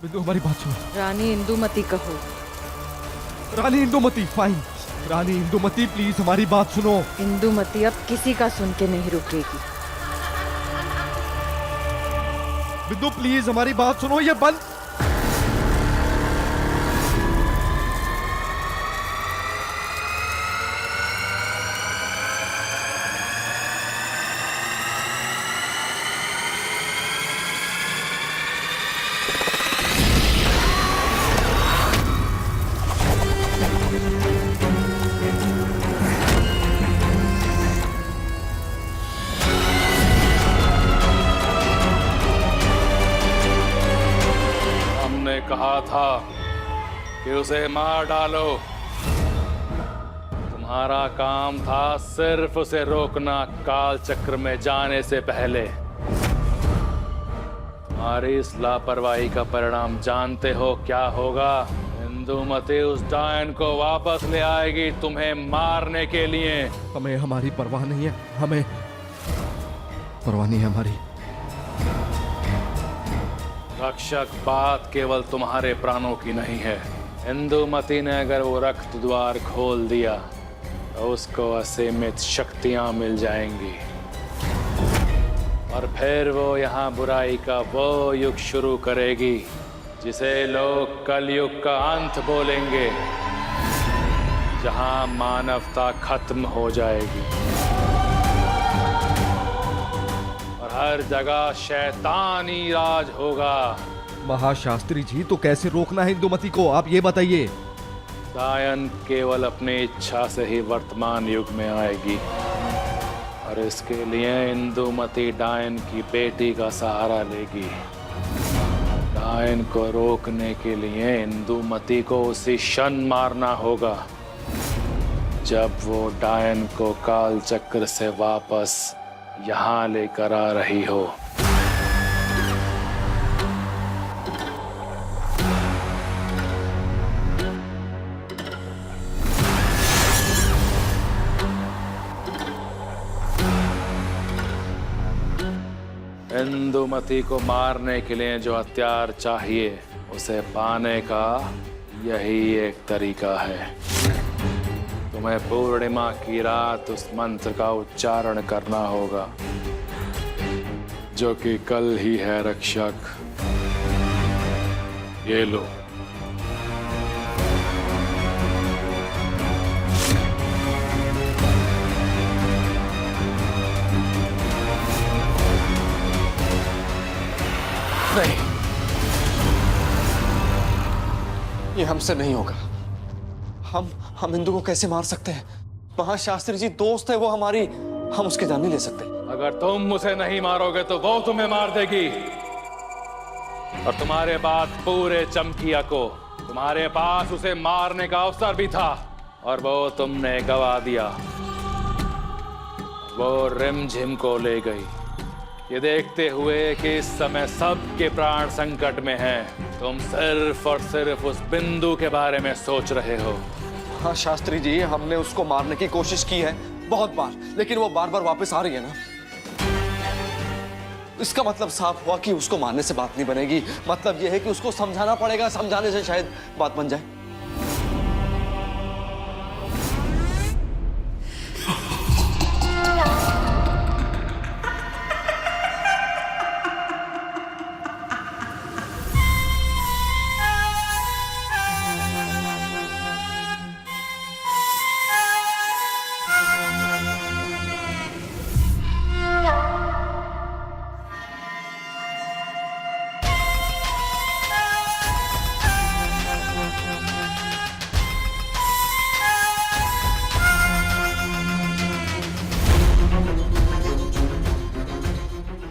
बिंदु हमारी बात सुनो। रानी इंदुमती कहो। रानी इंदुमती, फाइन। रानी इंदुमती प्लीज हमारी बात सुनो। इंदुमती अब किसी का सुन के नहीं रुकेगी। बिंदु प्लीज हमारी बात सुनो, ये बंद। कहा था कि उसे मार डालो। तुम्हारा काम था सिर्फ उसे रोकना काल चक्र में जाने से पहले। तुम्हारी इस लापरवाही का परिणाम जानते हो क्या होगा? इंदुमती उस डायन को वापस ले आएगी तुम्हें मारने के लिए। हमें हमारी परवाह नहीं है, हमें परवाह नहीं है हमारी। रक्षक, बात केवल तुम्हारे प्राणों की नहीं है। इंदुमती ने अगर वो रक्त द्वार खोल दिया तो उसको असीमित शक्तियां मिल जाएंगी और फिर वो यहाँ बुराई का वो युग शुरू करेगी जिसे लोग कलयुग का अंत बोलेंगे, जहां मानवता खत्म हो जाएगी हर जगह शैतानी राज होगा। महाशास्त्री जी, तो कैसे रोकना है इंदुमती को, आप ये बताइए। डायन केवल अपनी इच्छा से ही वर्तमान युग में आएगी और इसके लिए इंदुमती डायन की बेटी का सहारा लेगी। डायन को रोकने के लिए इंदुमती को उसी क्षण मारना होगा जब वो डायन को काल चक्र से वापस यहां लेकर आ रही हो। इंदुमती को मारने के लिए जो हथियार चाहिए उसे पाने का यही एक तरीका है। तुम्हें पूर्णिमा की रात उस मंत्र का उच्चारण करना होगा जो कि कल ही है रक्षक। ये लो। नहीं, ये हमसे नहीं होगा। हम इंदु को कैसे मार सकते हैं? महाशास्त्री जी दोस्त है वो हमारी, हम उसकी जान नहीं ले सकते। अगर तुम उसे नहीं मारोगे तो वो तुम्हें मार देगी और तुम्हारे बाद पूरे चमकिया को। तुम्हारे पास उसे मारने का अवसर भी था और वो तुमने गवा दिया। वो रिमझिम को ले गई ये देखते हुए कि इस समय सबके प्राण संकट में हैं। तुम सिर्फ और सिर्फ उस बिंदु के बारे में सोच रहे हो। हाँ शास्त्री जी, हमने उसको मारने की कोशिश की है बहुत बार, लेकिन वो बार बार वापस आ रही है ना। इसका मतलब साफ हुआ कि उसको मारने से बात नहीं बनेगी। मतलब यह है कि उसको समझाना पड़ेगा, समझाने से शायद बात बन जाए।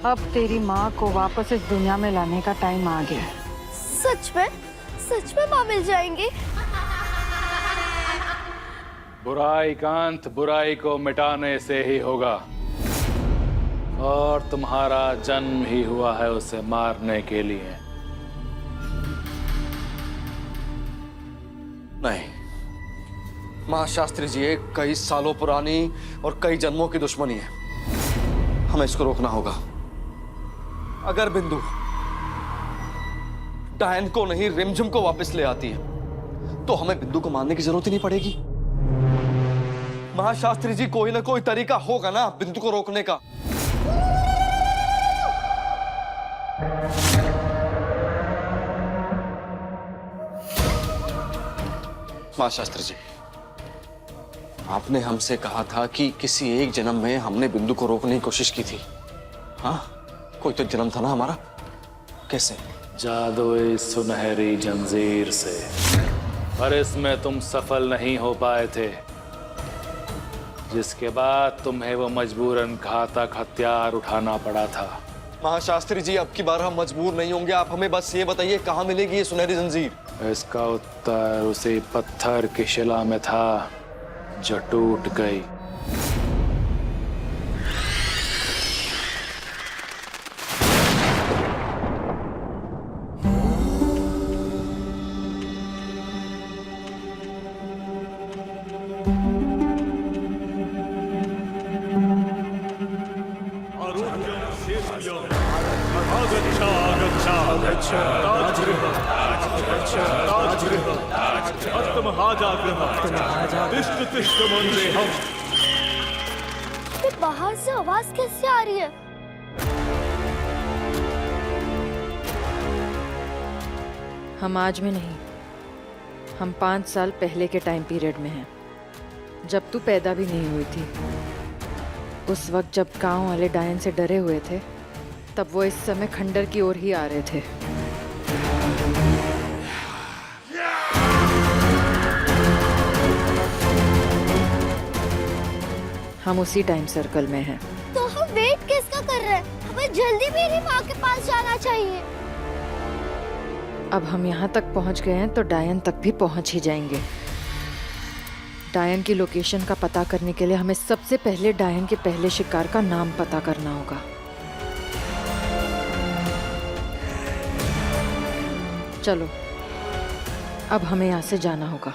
अब तेरी माँ को वापस इस दुनिया में लाने का टाइम आ गया। सच में माँ मिल जाएंगी? बुराई का अंत बुराई को मिटाने से ही होगा और तुम्हारा जन्म ही हुआ है उसे मारने के लिए। नहीं, महाशास्त्री जी एक कई सालों पुरानी और कई जन्मों की दुश्मनी है। हमें इसको रोकना होगा। अगर बिंदु डायन को नहीं, रिमझिम को वापस ले आती है तो हमें बिंदु को मारने की जरूरत ही नहीं पड़ेगी। महाशास्त्री जी, कोई ना कोई तरीका होगा ना बिंदु को रोकने का। महाशास्त्री जी, आपने हमसे कहा था कि किसी एक जन्म में हमने बिंदु को रोकने की कोशिश की थी। हाँ, कोई तो जन्म था ना हमारा। कैसे? जादुई सुनहरी जंजीर से, पर इसमें तुम सफल नहीं हो पाए थे, जिसके बाद तुम्हें वो मजबूरन घातक हथियार उठाना पड़ा था। महाशास्त्री जी, अब की बार हम मजबूर नहीं होंगे। आप हमें बस ये बताइए, कहाँ मिलेगी ये सुनहरी जंजीर? इसका उत्तर उसी पत्थर की शिला में था जो टूट गई। बाहर से आवाज कैसे आ रही है? हम आज में नहीं, हम 5 साल पहले के टाइम पीरियड में हैं, जब तू पैदा भी नहीं हुई थी। उस वक्त जब गांव वाले डायन से डरे हुए थे, तब वो इस समय खंडर की ओर ही आ रहे थे। हम उसी टाइम सर्कल में हैं। तो हम वेट किसका कर रहे हैं? हमें जल्दी मेरी माँ के पास जाना चाहिए। अब हम यहाँ तक पहुँच गए हैं तो डायन तक भी पहुँच ही जाएंगे। डायन की लोकेशन का पता करने के लिए हमें सबसे पहले डायन के पहले शिकार का नाम पता करना होगा। चलो, अब हमें यहाँ से जाना होगा।